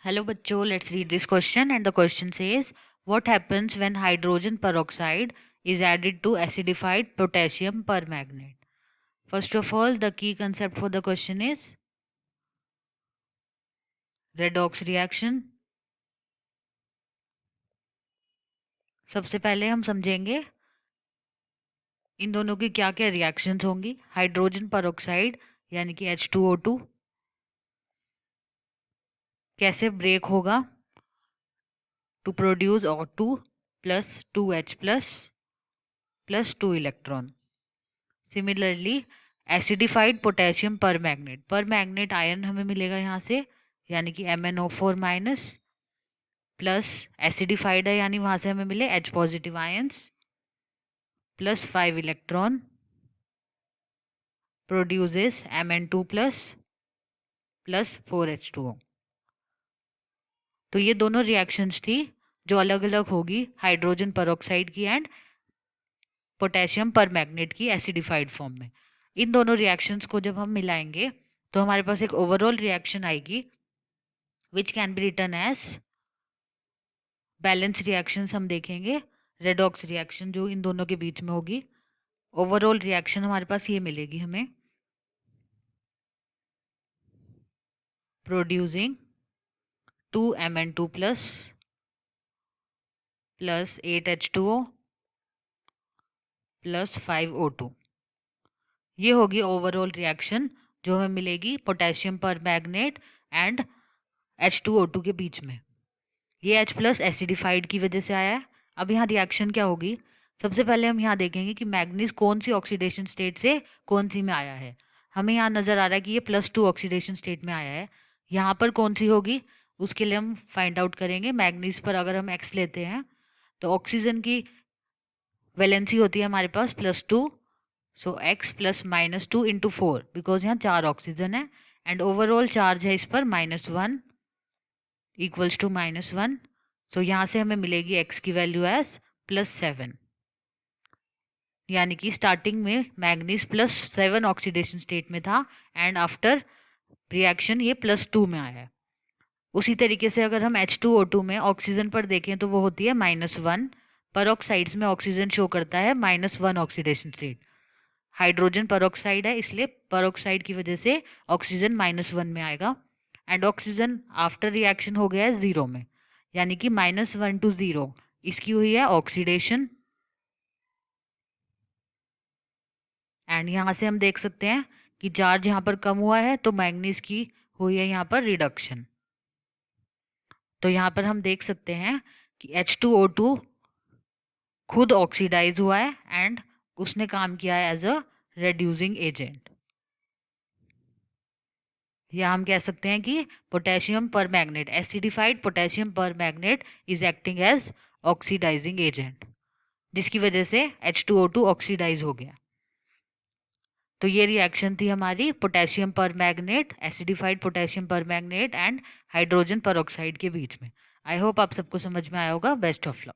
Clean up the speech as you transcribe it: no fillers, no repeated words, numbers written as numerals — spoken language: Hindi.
Hello bachcho, let's read this question, and the question says what happens when hydrogen peroxide is added to acidified potassium permanganate. First of all, the key concept for the question is redox reaction. सबसे पहले हम समझेंगे इन दोनों की क्या क्या रिएक्शंस होंगी. हाइड्रोजन पेरोक्साइड यानी कि H2O2 कैसे ब्रेक होगा to produce O2 plus 2H plus 2 electron. Similarly acidified potassium permanganate ion हमें मिलेगा यहाँ से, यानी कि MnO4 माइनस प्लस एसिडिफाइड है यानी वहां से हमें मिले H positive ions plus 5 electron produces Mn2 plus 4H2O. तो ये दोनों रिएक्शंस थी जो अलग अलग होगी हाइड्रोजन पेरोक्साइड की एंड पोटेशियम परमैंगनेट की एसिडिफाइड फॉर्म में. इन दोनों रिएक्शंस को जब हम मिलाएंगे तो हमारे पास एक ओवरऑल रिएक्शन आएगी which can be written as balance reactions. हम देखेंगे रेडॉक्स रिएक्शन जो इन दोनों के बीच में होगी. ओवरऑल रिएक्शन हमारे पास ये मिलेगी हमें, producing 2Mn2 plus 8H2O plus 5O2. ये होगी ओवरऑल रिएक्शन जो हमें मिलेगी पोटेशियम परमैंगनेट एंड H2O2 के बीच में. ये H प्लस एसिडिफाइड की वजह से आया है. अब यहाँ रिएक्शन क्या होगी, सबसे पहले हम यहाँ देखेंगे कि मैग्नीज कौन सी ऑक्सीडेशन स्टेट से कौन सी में आया है. हमें यहाँ नजर आ रहा है कि ये +2 ऑक्सीडेशन स्टेट में आया है. यहाँ पर कौन सी होगी उसके लिए हम फाइंड आउट करेंगे. मैग्नीज पर अगर हम X लेते हैं तो ऑक्सीजन की वैलेंसी होती है हमारे पास +2, सो X प्लस -2 इंटू 4 बिकॉज यहाँ 4 ऑक्सीजन है एंड ओवरऑल चार्ज है इस पर -1 इक्वल्स टू -1. सो यहाँ से हमें मिलेगी X की वैल्यू एज +7, यानी कि स्टार्टिंग में मैग्नीज +7 ऑक्सीडेशन स्टेट में था एंड आफ्टर रिएक्शन ये +2 में आया है. उसी तरीके से अगर हम H2O2 में ऑक्सीजन पर देखें तो वो होती है -1. पेरोक्साइड्स में ऑक्सीजन शो करता है -1 ऑक्सीडेशन स्टेट. हाइड्रोजन पेरोक्साइड है इसलिए पेरोक्साइड की वजह से ऑक्सीजन -1 में आएगा एंड ऑक्सीजन आफ्टर रिएक्शन हो गया है 0 में, यानी कि -1 to 0 इसकी हुई है ऑक्सीडेशन. एंड यहाँ से हम देख सकते हैं कि चार्ज यहाँ पर कम हुआ है तो मैग्नीज की हुई है यहाँ पर रिडक्शन. तो यहाँ पर हम देख सकते हैं कि H2O2 खुद ऑक्सीडाइज हुआ है एंड उसने काम किया है एज अ रेड्यूसिंग एजेंट. या हम कह सकते हैं कि potassium permanganate, acidified potassium permanganate is acting as oxidising agent, जिसकी वजह से H2O2 ऑक्सीडाइज हो गया. तो ये रिएक्शन थी हमारी potassium permanganate, acidified potassium permanganate and hydrogen peroxide के बीच में. आई होप आप सबको समझ में आया होगा. Best of luck.